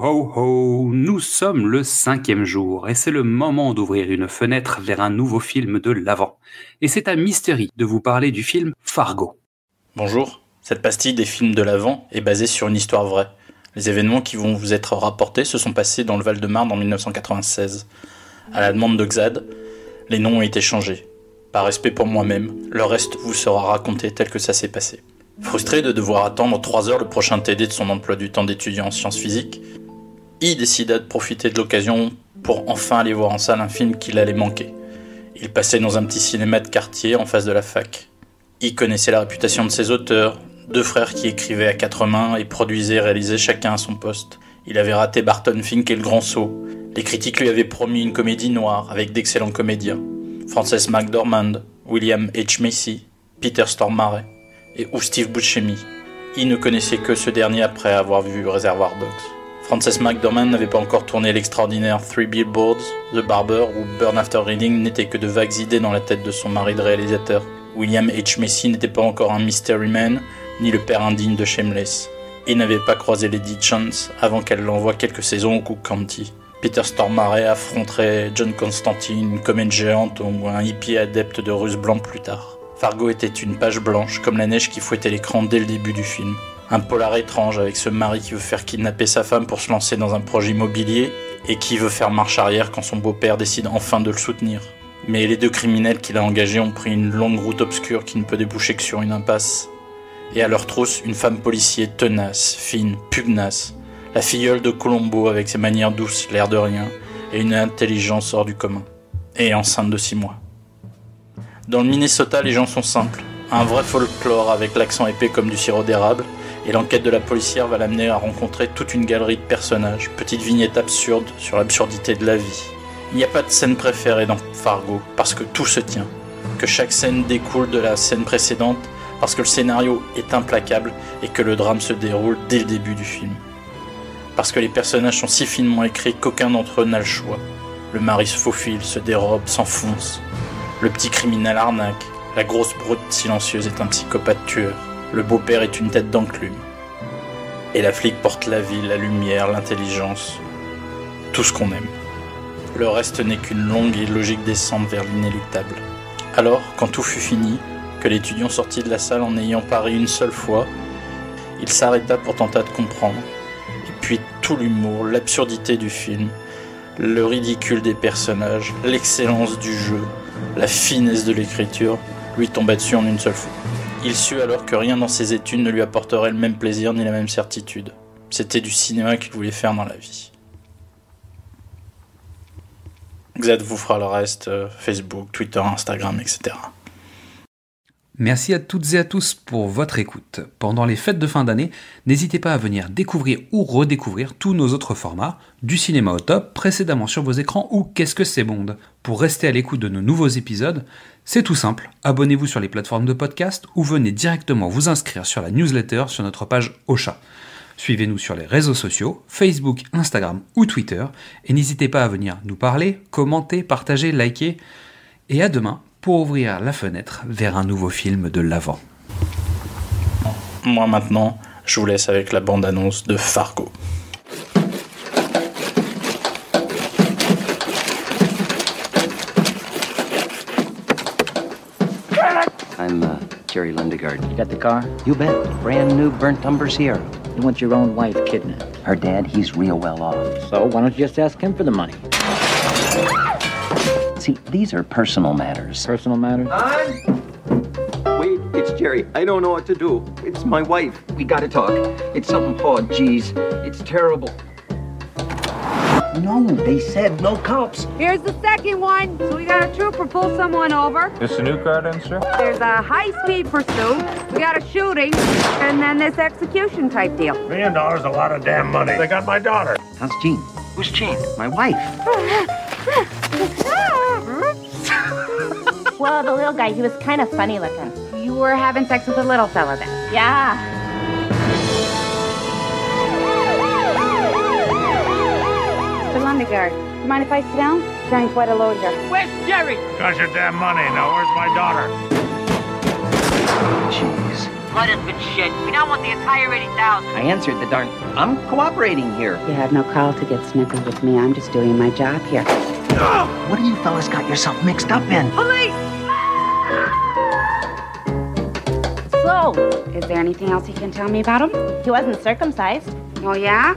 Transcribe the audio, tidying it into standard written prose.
ho ho, nous sommes le 5e jour et c'est le moment d'ouvrir une fenêtre vers un nouveau film de l'Avent. Et c'est à Mystery de vous parler du film Fargo. Bonjour, cette pastille des films de l'Avent est basée sur une histoire vraie. Les événements qui vont vous être rapportés se sont passés dans le Val-de-Marne en 1996. À la demande de Xad, les noms ont été changés. Par respect pour moi-même, le reste vous sera raconté tel que ça s'est passé. Frustré de devoir attendre 3 heures le prochain TD de son emploi du temps d'étudiant en sciences physiques, I décida de profiter de l'occasion pour enfin aller voir en salle un film qu'il allait manquer. Il passait dans un petit cinéma de quartier en face de la fac. I connaissait la réputation de ses auteurs, 2 frères qui écrivaient à 4 mains et produisaient et réalisaient chacun à son poste. Il avait raté Barton Fink et Le Grand Saut. Les critiques lui avaient promis une comédie noire avec d'excellents comédiens. Frances McDormand, William H. Macy, Peter Stormare ou Steve Buscemi. Il ne connaissait que ce dernier après avoir vu Reservoir Dogs. Frances McDormand n'avait pas encore tourné l'extraordinaire Three Billboards, The Barber ou Burn After Reading n'étaient que de vagues idées dans la tête de son mari de réalisateur. William H. Macy n'était pas encore un Mystery Man, ni le père indigne de Shameless. Il n'avait pas croisé Lady Chance avant qu'elle l'envoie quelques saisons au Cook County. Peter Stormare affronterait John Constantine, une comète géante ou un hippie adepte de ruse blanc plus tard. Fargo était une page blanche, comme la neige qui fouettait l'écran dès le début du film. Un polar étrange avec ce mari qui veut faire kidnapper sa femme pour se lancer dans un projet immobilier et qui veut faire marche arrière quand son beau-père décide enfin de le soutenir. Mais les 2 criminels qu'il a engagés ont pris une longue route obscure qui ne peut déboucher que sur une impasse. Et à leur trousse, une femme policier tenace, fine, pugnace. La filleule de Colombo avec ses manières douces, l'air de rien, et une intelligence hors du commun. Et enceinte de 6 mois. Dans le Minnesota, les gens sont simples. Un vrai folklore avec l'accent épais comme du sirop d'érable, et l'enquête de la policière va l'amener à rencontrer toute une galerie de personnages, petite vignette absurde sur l'absurdité de la vie. Il n'y a pas de scène préférée dans Fargo, parce que tout se tient. Que chaque scène découle de la scène précédente, parce que le scénario est implacable et que le drame se déroule dès le début du film. Parce que les personnages sont si finement écrits qu'aucun d'entre eux n'a le choix. Le mari se faufile, se dérobe, s'enfonce. Le petit criminel arnaque. La grosse brute silencieuse est un psychopathe tueur. Le beau-père est une tête d'enclume. Et la flic porte la vie, la lumière, l'intelligence. Tout ce qu'on aime. Le reste n'est qu'une longue et logique descente vers l'inéluctable. Alors, quand tout fut fini, que l'étudiant sortit de la salle en ayant pari une seule fois, il s'arrêta pour tenter de comprendre. Et puis tout l'humour, l'absurdité du film, le ridicule des personnages, l'excellence du jeu, la finesse de l'écriture, lui tomba dessus en une seule fois. Il sut alors que rien dans ses études ne lui apporterait le même plaisir ni la même certitude. C'était du cinéma qu'il voulait faire dans la vie. Xad vous fera le reste, Facebook, Twitter, Instagram, etc. Merci à toutes et à tous pour votre écoute. Pendant les fêtes de fin d'année, n'hésitez pas à venir découvrir ou redécouvrir tous nos autres formats, du cinéma au top, précédemment sur vos écrans ou Qu'est-ce que c'est Bond. Pour rester à l'écoute de nos nouveaux épisodes, c'est tout simple, abonnez-vous sur les plateformes de podcast ou venez directement vous inscrire sur la newsletter sur notre page Ocha. Suivez-nous sur les réseaux sociaux, Facebook, Instagram ou Twitter, et n'hésitez pas à venir nous parler, commenter, partager, liker, et à demain pour ouvrir la fenêtre vers un nouveau film de l'Avent. Moi maintenant, je vous laisse avec la bande-annonce de Fargo. I'm Jerry Lindegaard. You got the car? You bet. Brand new burnt umber Sierra. You want your own wife kidnapped. Her dad, he's real well off. So why don't you just ask him for the money? See, these are personal matters. Personal matters? Wait, it's Jerry. I don't know what to do. It's my wife. We gotta talk. It's something, Paul. Jeez, it's terrible. No, they said no cops. Here's the second one. So we got a trooper pull someone over. This a new car then, sir? There's a high-speed pursuit. We got a shooting. And then this execution type deal. $1 million is a lot of damn money. They got my daughter. How's Jean? Who's Jean? My wife. Well, the little guy, he was kind of funny looking. You were having sex with a little fella then? Yeah. Mr. Lundegaard, you mind if I sit down? Carrying quite a load here. Where's Jerry? Got your damn money. Now where's my daughter? Jeez. blood has been shed. We now want the entire 80,000. I answered the darn... I'm cooperating here. You have no call to get snippy with me. I'm just doing my job here. What do you fellas got yourself mixed up in? Police! So, is there anything else you can tell me about him? He wasn't circumcised. Oh, yeah?